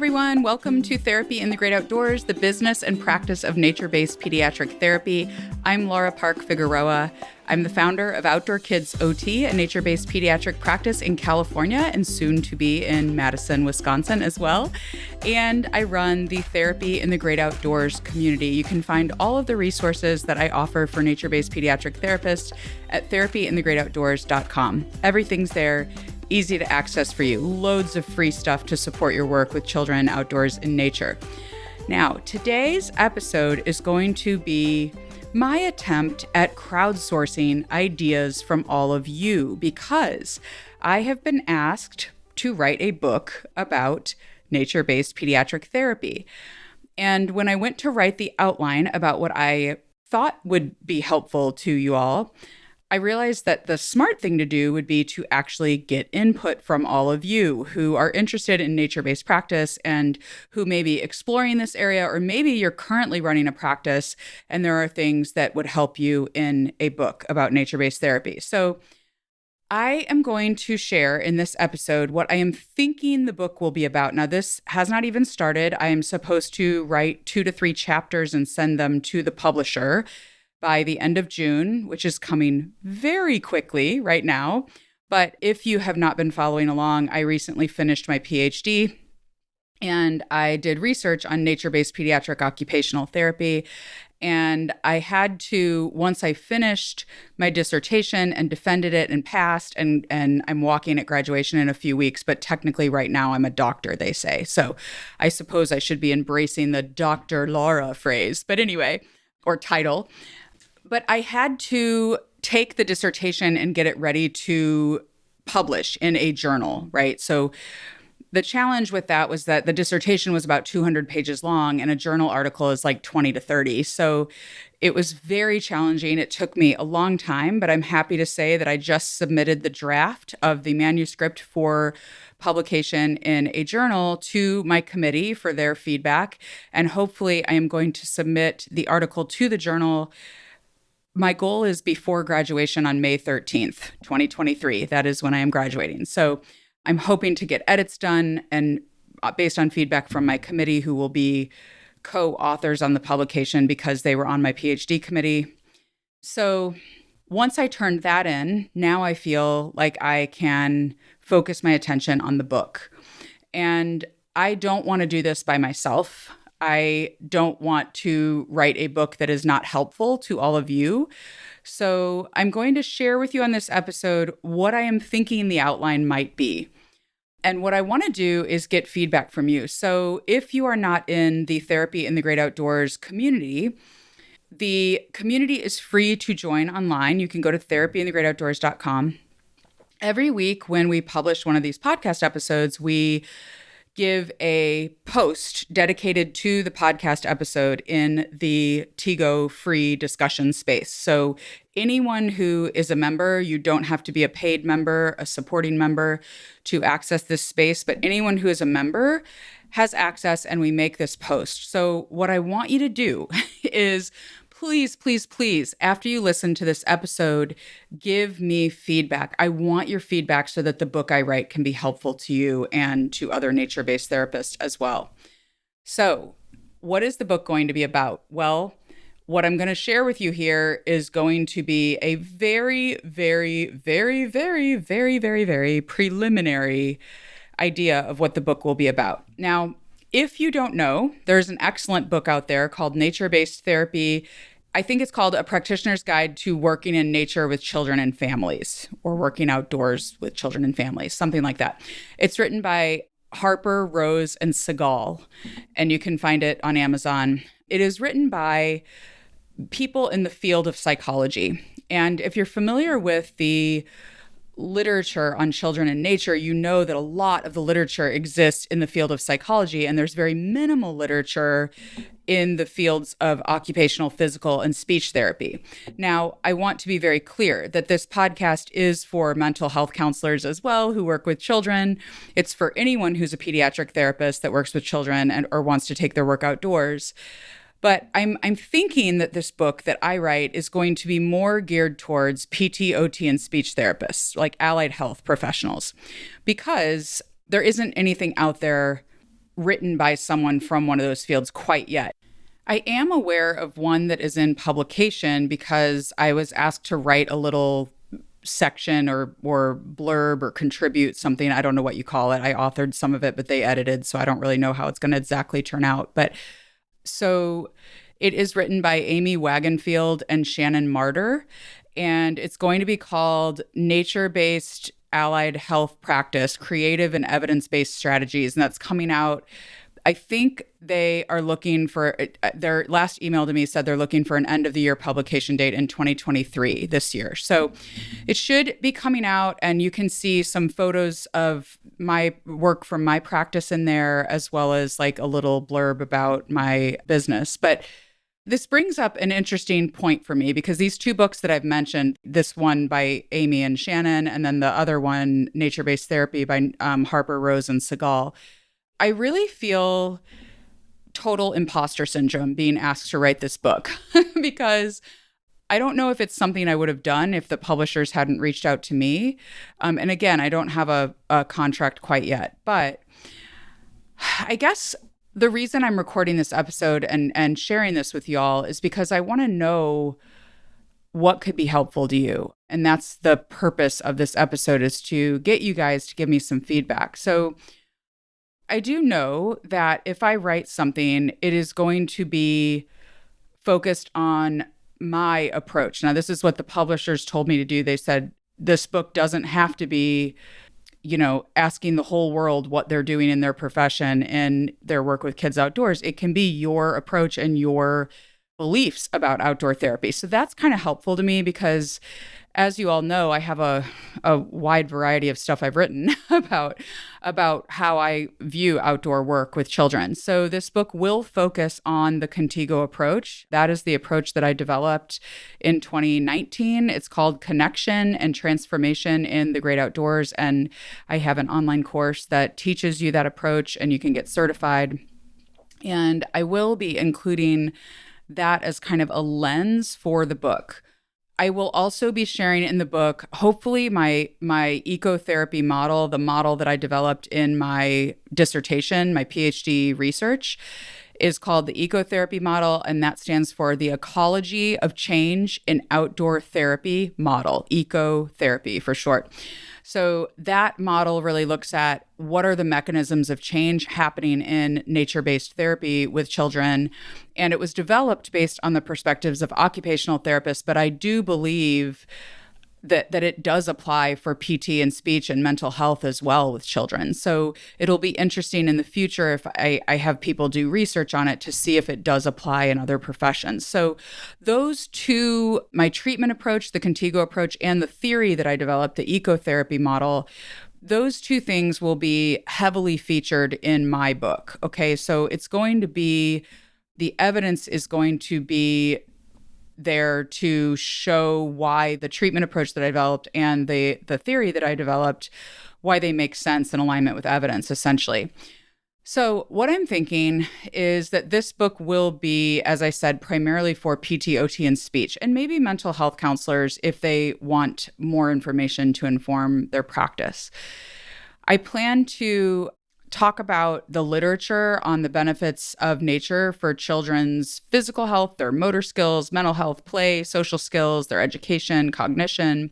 everyone. Welcome to Therapy in the Great Outdoors, the business and practice of nature-based pediatric therapy. I'm Laura Park Figueroa. I'm the founder of Outdoor Kids OT, a nature-based pediatric practice in California and soon to be in Madison, Wisconsin as well. And I run the Therapy in the Great Outdoors community. You can find all of the resources that I offer for nature-based pediatric therapists at therapyinthegreatoutdoors.com. Everything's there. Easy to access for you. Loads of free stuff to support your work with children outdoors in nature. Now, today's episode is going to be my attempt at crowdsourcing ideas from all of you because I have been asked to write a book about nature-based pediatric therapy. And when I went to write the outline about what I thought would be helpful to you all, I realized that the smart thing to do would be to actually get input from all of you who are interested in nature-based practice and who may be exploring this area, or maybe you're currently running a practice and there are things that would help you in a book about nature-based therapy. So I am going to share in this episode what I am thinking the book will be about. Now, this has not even started. I am supposed to write 2 to 3 chapters and send them to the publisher by the end of June, which is coming very quickly right now. But if you have not been following along, I recently finished my PhD and I did research on nature-based pediatric occupational therapy. And I had to, once I finished my dissertation and defended it and passed, and I'm walking at graduation in a few weeks, but technically right now I'm a doctor, they say. So I suppose I should be embracing the Dr. Laura phrase, but anyway, or title. But I had to take the dissertation and get it ready to publish in a journal, right? So the challenge with that was that the dissertation was about 200 pages long and a journal article is like 20 to 30. So it was very challenging. It took me a long time, but I'm happy to say that I just submitted the draft of the manuscript for publication in a journal to my committee for their feedback. And hopefully I am going to submit the article to the journal. My goal is before graduation on May 13th, 2023. That is when I am graduating. So I'm hoping to get edits done and based on feedback from my committee who will be co-authors on the publication because they were on my PhD committee. So once I turned that in, now I feel like I can focus my attention on the book. And I don't want to do this by myself. I don't want to write a book that is not helpful to all of you. So I'm going to share with you on this episode what I am thinking the outline might be. And what I want to do is get feedback from you. So if you are not in the Therapy in the Great Outdoors community, the community is free to join online. You can go to therapyinthegreatoutdoors.com. Every week when we publish one of these podcast episodes, we give a post dedicated to the podcast episode in the TGO free discussion space. So anyone who is a member, you don't have to be a paid member, a supporting member to access this space, but anyone who is a member has access and we make this post. So what I want you to do is please, please, please, after you listen to this episode, give me feedback. I want your feedback so that the book I write can be helpful to you and to other nature-based therapists as well. So, what is the book going to be about? Well, what I'm going to share with you here is going to be a very, very, very, very, very, very, very preliminary idea of what the book will be about. Now, if you don't know, there's an excellent book out there called Nature-Based Therapy. I think it's called A Practitioner's Guide to Working in Nature with Children and Families, or Working Outdoors with Children and Families, something like that. It's written by Harper, Rose, and Segal, and you can find it on Amazon. It is written by people in the field of psychology. And if you're familiar with the literature on children and nature, you know that a lot of the literature exists in the field of psychology, and there's very minimal literature in the fields of occupational, physical, and speech therapy. Now, I want to be very clear that this podcast is for mental health counselors as well who work with children. It's for anyone who's a pediatric therapist that works with children and or wants to take their work outdoors. But I'm thinking that this book that I write is going to be more geared towards PT, OT, and speech therapists, like allied health professionals, because there isn't anything out there written by someone from one of those fields quite yet. I am aware of one that is in publication because I was asked to write a little section or blurb or contribute something. I don't know what you call it. I authored some of it, but they edited, so I don't really know how it's going to exactly turn out. But so it is written by Amy Wagenfield and Shannon Martyr, and it's going to be called Nature-Based Allied Health Practice, Creative and Evidence-Based Strategies. And that's coming out, I think they are looking for, their last email to me said they're looking for an end of the year publication date in 2023 this year. So it should be coming out, and you can see some photos of my work from my practice in there, as well as like a little blurb about my business. But this brings up an interesting point for me because these two books that I've mentioned, this one by Amy and Shannon, and then the other one, Nature-Based Therapy by Harper, Rose, and Segal, I really feel total imposter syndrome being asked to write this book because I don't know if it's something I would have done if the publishers hadn't reached out to me. And again, I don't have a contract quite yet, but I guess the reason I'm recording this episode and sharing this with y'all is because I want to know what could be helpful to you. And that's the purpose of this episode, is to get you guys to give me some feedback. So I do know that if I write something, it is going to be focused on my approach. Now, this is what the publishers told me to do. They said, this book doesn't have to be, asking the whole world what they're doing in their profession and their work with kids outdoors. It can be your approach and your beliefs about outdoor therapy. So that's kind of helpful to me because, as you all know, I have a wide variety of stuff I've written about how I view outdoor work with children. So this book will focus on the ConTiGO approach. That is the approach that I developed in 2019. It's called Connection and Transformation in the Great Outdoors. And I have an online course that teaches you that approach, and you can get certified. And I will be including that as kind of a lens for the book. I will also be sharing in the book, hopefully, my ecotherapy model, the model that I developed in my dissertation, my PhD research, is called the ecotherapy model, and that stands for the Ecology of Change in Outdoor Therapy Model, ecotherapy for short. So that model really looks at what are the mechanisms of change happening in nature-based therapy with children. And it was developed based on the perspectives of occupational therapists, but I do believe that it does apply for PT and speech and mental health as well with children. So it'll be interesting in the future if I have people do research on it to see if it does apply in other professions. So those two, my treatment approach, the ConTiGO approach, and the theory that I developed, the ecotherapy model, those two things will be heavily featured in my book. Okay, so it's going to be, the evidence is going to be there to show why the treatment approach that I developed and the theory that I developed, why they make sense in alignment with evidence, essentially. So what I'm thinking is that this book will be, as I said, primarily for PT, OT, and speech, and maybe mental health counselors if they want more information to inform their practice. I plan to talk about the literature on the benefits of nature for children's physical health, their motor skills, mental health, play, social skills, their education, cognition,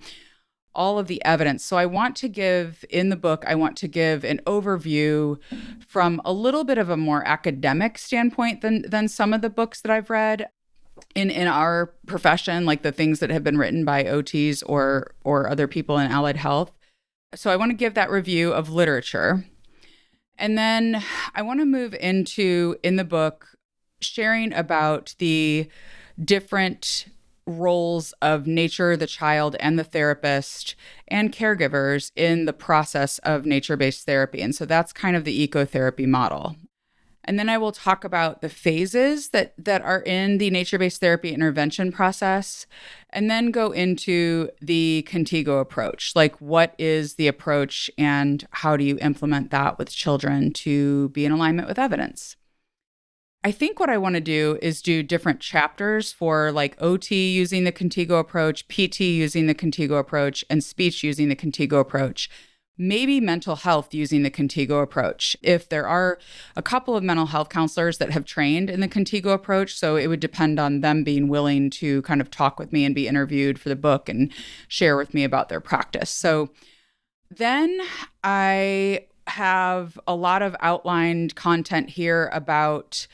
all of the evidence. So I want to give, in the book, I want to give an overview from a little bit of a more academic standpoint than some of the books that I've read in our profession, like the things that have been written by OTs or other people in allied health. So I want to give that review of literature. And then I want to move into, in the book, sharing about the different roles of nature, the child, and the therapist and caregivers in the process of nature-based therapy. And so that's kind of the ecotherapy model. And then I will talk about the phases that are in the nature-based therapy intervention process, and then go into the ConTiGO approach. Like, what is the approach and how do you implement that with children to be in alignment with evidence? I think what I want to do is do different chapters for like OT using the ConTiGO approach, PT using the ConTiGO approach, and speech using the ConTiGO approach. maybe mental health using the ConTiGO approach. If there are a couple of mental health counselors that have trained in the ConTiGO approach, so it would depend on them being willing to kind of talk with me and be interviewed for the book and share with me about their practice. So then I have a lot of outlined content here about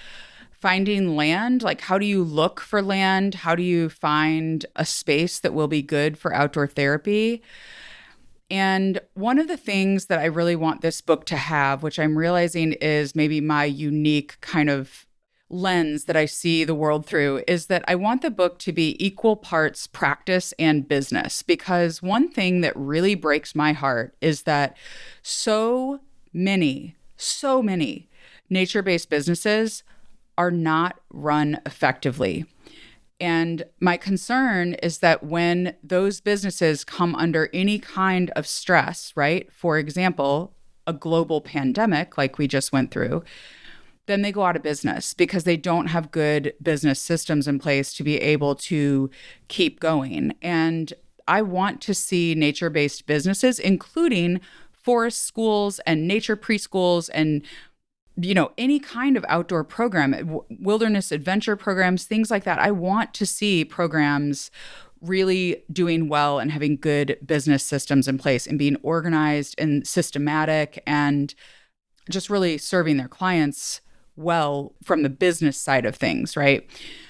finding land. Like, how do you look for land? How do you find a space that will be good for outdoor therapy? And one of the things that I really want this book to have, which I'm realizing is maybe my unique kind of lens that I see the world through, is that I want the book to be equal parts practice and business. Because one thing that really breaks my heart is that so many nature-based businesses are not run effectively. And my concern is that when those businesses come under any kind of stress, right? For example, a global pandemic like we just went through, then they go out of business because they don't have good business systems in place to be able to keep going. And I want to see nature-based businesses, including forest schools and nature preschools and any kind of outdoor program, wilderness adventure programs, things like that. I want to see programs really doing well and having good business systems in place and being organized and systematic and just really serving their clients well from the business side of things, right?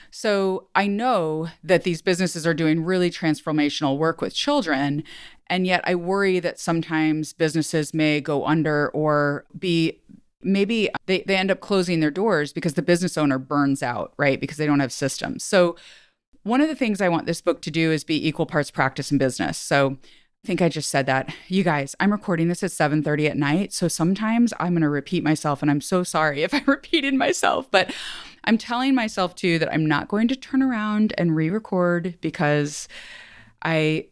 So I know that these businesses are doing really transformational work with children, and yet I worry that sometimes businesses may go under or maybe they end up closing their doors because the business owner burns out, right? Because they don't have systems. So one of the things I want this book to do is be equal parts practice and business. So I think I just said that. You guys, I'm recording this at 7:30 at night. So sometimes I'm going to repeat myself, and I'm so sorry if I repeated myself, but I'm telling myself too that I'm not going to turn around and re-record because I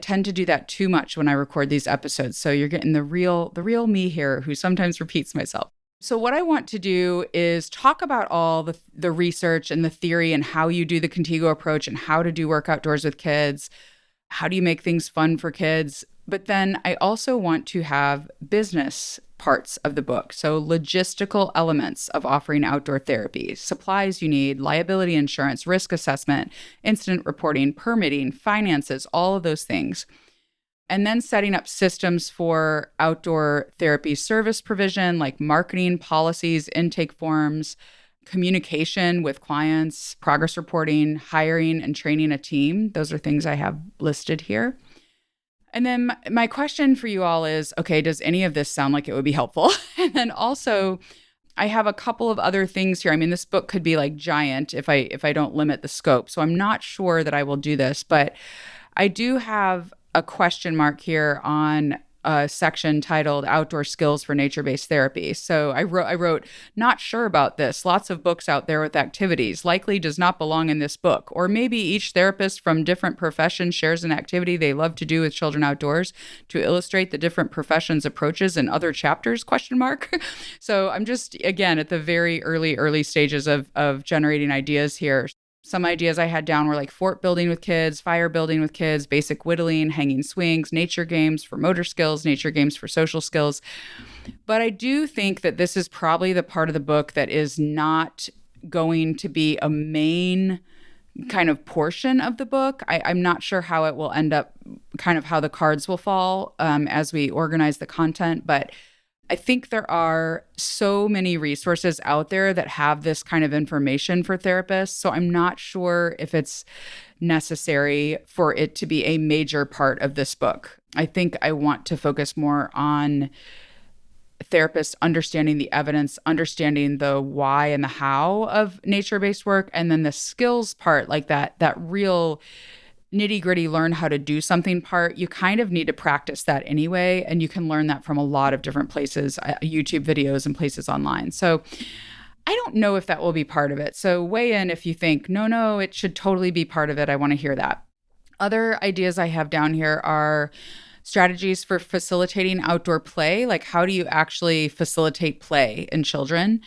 tend to do that too much when I record these episodes. So you're getting the real me here who sometimes repeats myself. So what I want to do is talk about all the research and the theory and how you do the ConTiGO approach and how to do work outdoors with kids. How do you make things fun for kids? But then I also want to have business parts of the book. So logistical elements of offering outdoor therapy, supplies you need, liability insurance, risk assessment, incident reporting, permitting, finances, all of those things. And then setting up systems for outdoor therapy service provision, like marketing, policies, intake forms, communication with clients, progress reporting, hiring and training a team. Those are things I have listed here. And then my question for you all is, okay, does any of this sound like it would be helpful? And then also, I have a couple of other things here. I mean, this book could be like giant if I don't limit the scope. So I'm not sure that I will do this, but I do have a question mark here on a section titled Outdoor Skills for Nature-Based Therapy. So I wrote, not sure about this. Lots of books out there with activities. Likely does not belong in this book. Or maybe each therapist from different professions shares an activity they love to do with children outdoors to illustrate the different professions' approaches in other chapters, question mark. So I'm just, again, at the very early stages of generating ideas here. Some ideas I had down were like fort building with kids, fire building with kids, basic whittling, hanging swings, nature games for motor skills, nature games for social skills. But I do think that this is probably the part of the book that is not going to be a main kind of portion of the book. I'm not sure how it will end up, kind of how the cards will fall as we organize the content, but I think there are so many resources out there that have this kind of information for therapists. So I'm not sure if it's necessary for it to be a major part of this book. I think I want to focus more on therapists understanding the evidence, understanding the why and the how of nature-based work, and then the skills part, like that real nitty-gritty learn how to do something part. You kind of need to practice that anyway, and you can learn that from a lot of different places, YouTube videos and places online. So I don't know if that will be part of it. So weigh in if you think, no, it should totally be part of it. I want to hear that. Other ideas I have down here are strategies for facilitating outdoor play, like how do you actually facilitate play in children?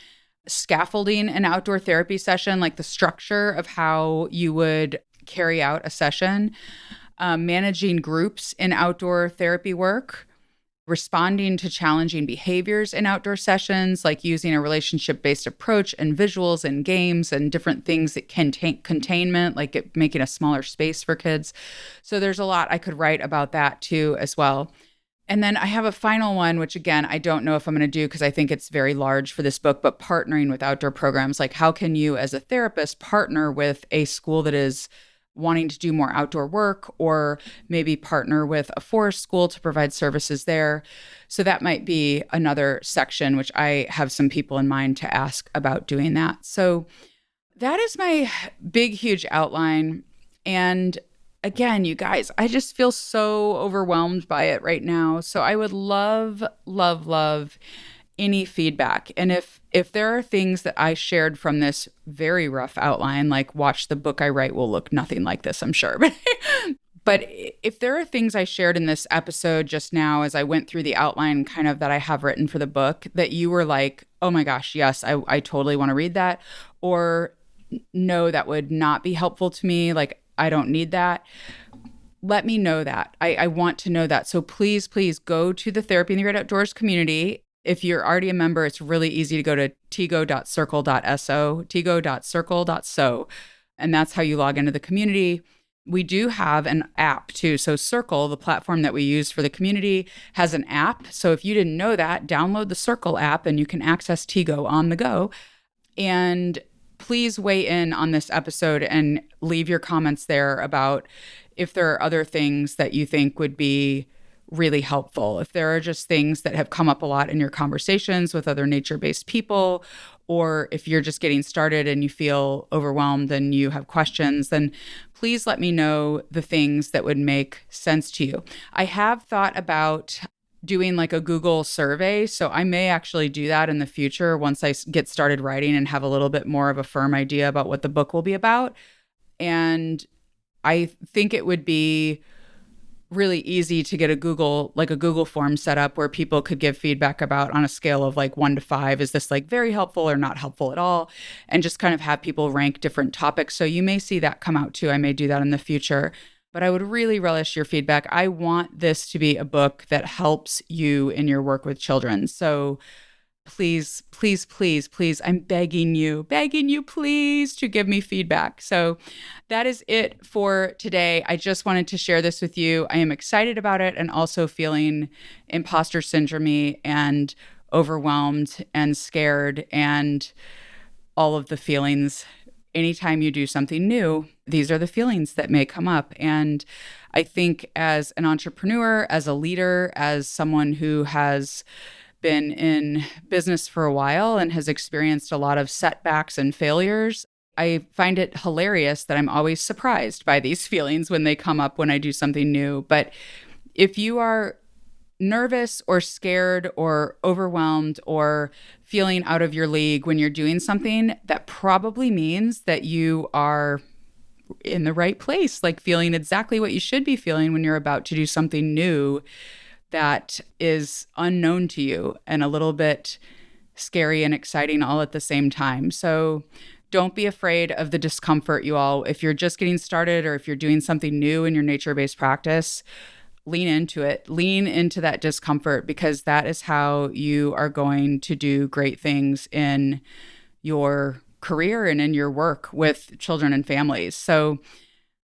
Scaffolding an outdoor therapy session, like the structure of how you would carry out a session, managing groups in outdoor therapy work, responding to challenging behaviors in outdoor sessions, like using a relationship-based approach and visuals and games and different things that can take containment, like making a smaller space for kids. So there's a lot I could write about that too as well. And then I have a final one, which again, I don't know if I'm going to do because I think it's very large for this book, but partnering with outdoor programs. Like, how can you as a therapist partner with a school that is wanting to do more outdoor work, or maybe partner with a forest school to provide services there? So that might be another section, which I have some people in mind to ask about doing that. So that is my big, huge outline. And again, you guys, I just feel so overwhelmed by it right now. So I would love, love, love any feedback. And if there are things that I shared from this very rough outline, like watch the book I write will look nothing like this, I'm sure. But if there are things I shared in this episode just now, as I went through the outline kind of that I have written for the book, that you were like, oh my gosh, yes, I totally want to read that. Or no, that would not be helpful to me. Like, I don't need that. Let me know that. I want to know that. So please, please go to the Therapy in the Great Outdoors community. If you're already a member, it's really easy to go to tgo.circle.so, tgo.circle.so, and that's how you log into the community. We do have an app too. So Circle, the platform that we use for the community, has an app. So if you didn't know that, download the Circle app and you can access TGO on the go. And please weigh in on this episode and leave your comments there about if there are other things that you think would be really helpful. If there are just things that have come up a lot in your conversations with other nature-based people, or if you're just getting started and you feel overwhelmed and you have questions, then please let me know the things that would make sense to you. I have thought about doing like a Google survey. So I may actually do that in the future once I get started writing and have a little bit more of a firm idea about what the book will be about. And I think it would be really easy to get a Google form set up where people could give feedback about, on a scale of like 1 to 5, is this like very helpful or not helpful at all? And just kind of have people rank different topics. So you may see that come out too. I may do that in the future. But I would really relish your feedback. I want this to be a book that helps you in your work with children. So please, please, please, please, I'm begging you, please, to give me feedback. So that is it for today. I just wanted to share this with you. I am excited about it and also feeling imposter syndrome and overwhelmed and scared and all of the feelings. Anytime you do something new, these are the feelings that may come up. And I think as an entrepreneur, as a leader, as someone who has been in business for a while and has experienced a lot of setbacks and failures, I find it hilarious that I'm always surprised by these feelings when they come up when I do something new. But if you are nervous or scared or overwhelmed or feeling out of your league when you're doing something, that probably means that you are in the right place, like feeling exactly what you should be feeling when you're about to do something new that is unknown to you and a little bit scary and exciting all at the same time. So don't be afraid of the discomfort, you all. If you're just getting started or if you're doing something new in your nature-based practice, lean into it. Lean into that discomfort, because that is how you are going to do great things in your career and in your work with children and families. So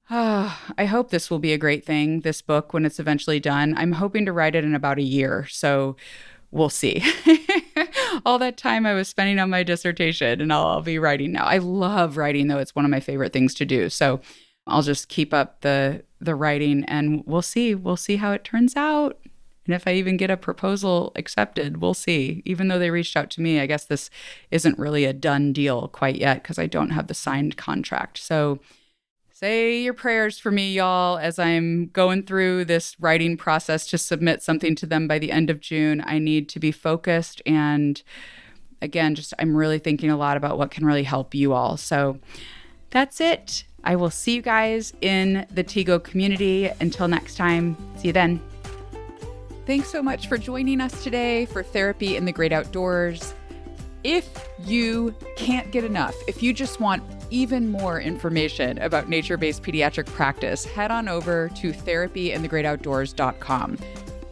I hope this will be a great thing, this book, when it's eventually done. I'm hoping to write it in about a year. So we'll see. All that time I was spending on my dissertation, and I'll be writing now. I love writing, though. It's one of my favorite things to do. So I'll just keep up the writing, and we'll see. We'll see how it turns out. And if I even get a proposal accepted, we'll see. Even though they reached out to me, I guess this isn't really a done deal quite yet because I don't have the signed contract. So say your prayers for me, y'all, as I'm going through this writing process to submit something to them by the end of June. I need to be focused. And again, just I'm really thinking a lot about what can really help you all. So that's it. I will see you guys in the TGO community. Until next time, see you then. Thanks so much for joining us today for Therapy in the Great Outdoors. If you can't get enough, if you just want even more information about nature-based pediatric practice, head on over to therapyinthegreatoutdoors.com.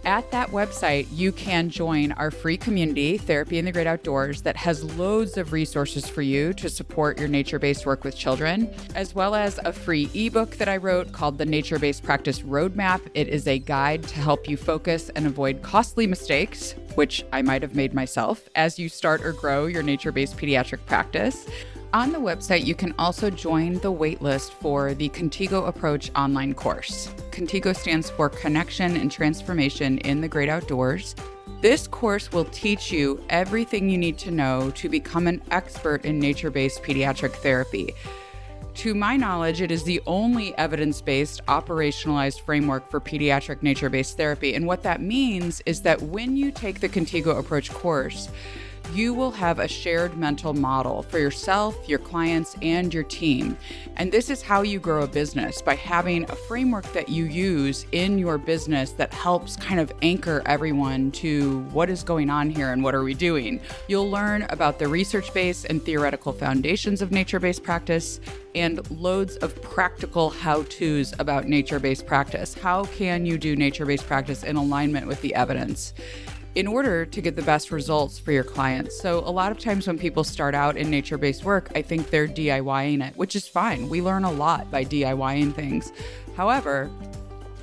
At that website, you can join our free community, Therapy in the Great Outdoors, that has loads of resources for you to support your nature-based work with children, as well as a free ebook that I wrote called the Nature-Based Practice Roadmap. It is a guide to help you focus and avoid costly mistakes, which I might have made myself, as you start or grow your nature-based pediatric practice. On the website, you can also join the waitlist for the ConTiGO Approach online course. ConTiGO stands for Connection and Transformation in the Great Outdoors. This course will teach you everything you need to know to become an expert in nature-based pediatric therapy. To my knowledge, it is the only evidence-based, operationalized framework for pediatric nature-based therapy. And what that means is that when you take the ConTiGO Approach course, you will have a shared mental model for yourself, your clients, and your team. And this is how you grow a business, by having a framework that you use in your business that helps kind of anchor everyone to what is going on here and what are we doing. You'll learn about the research-based and theoretical foundations of nature-based practice and loads of practical how-tos about nature-based practice. How can you do nature-based practice in alignment with the evidence in order to get the best results for your clients? So a lot of times when people start out in nature-based work, I think they're DIYing it, which is fine. We learn a lot by DIYing things. However,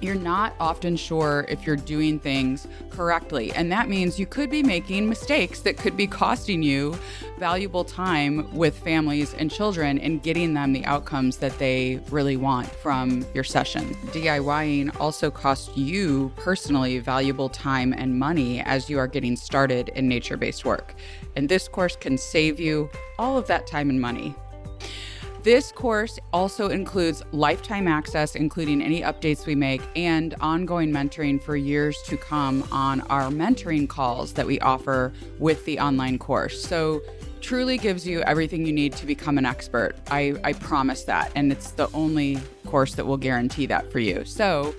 you're not often sure if you're doing things correctly. And that means you could be making mistakes that could be costing you valuable time with families and children and getting them the outcomes that they really want from your session. DIYing also costs you personally valuable time and money as you are getting started in nature-based work. And this course can save you all of that time and money. This course also includes lifetime access, including any updates we make, and ongoing mentoring for years to come on our mentoring calls that we offer with the online course. So truly gives you everything you need to become an expert. I promise that. And it's the only course that will guarantee that for you. So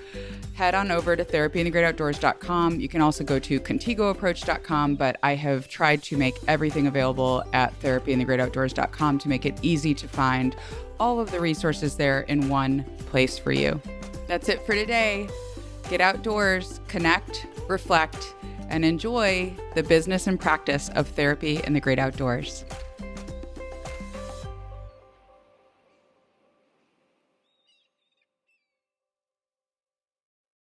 head on over to therapyinthegreatoutdoors.com. You can also go to contigoapproach.com, but I have tried to make everything available at therapyinthegreatoutdoors.com to make it easy to find all of the resources there in one place for you. That's it for today. Get outdoors, connect, reflect, and enjoy the business and practice of therapy in the great outdoors.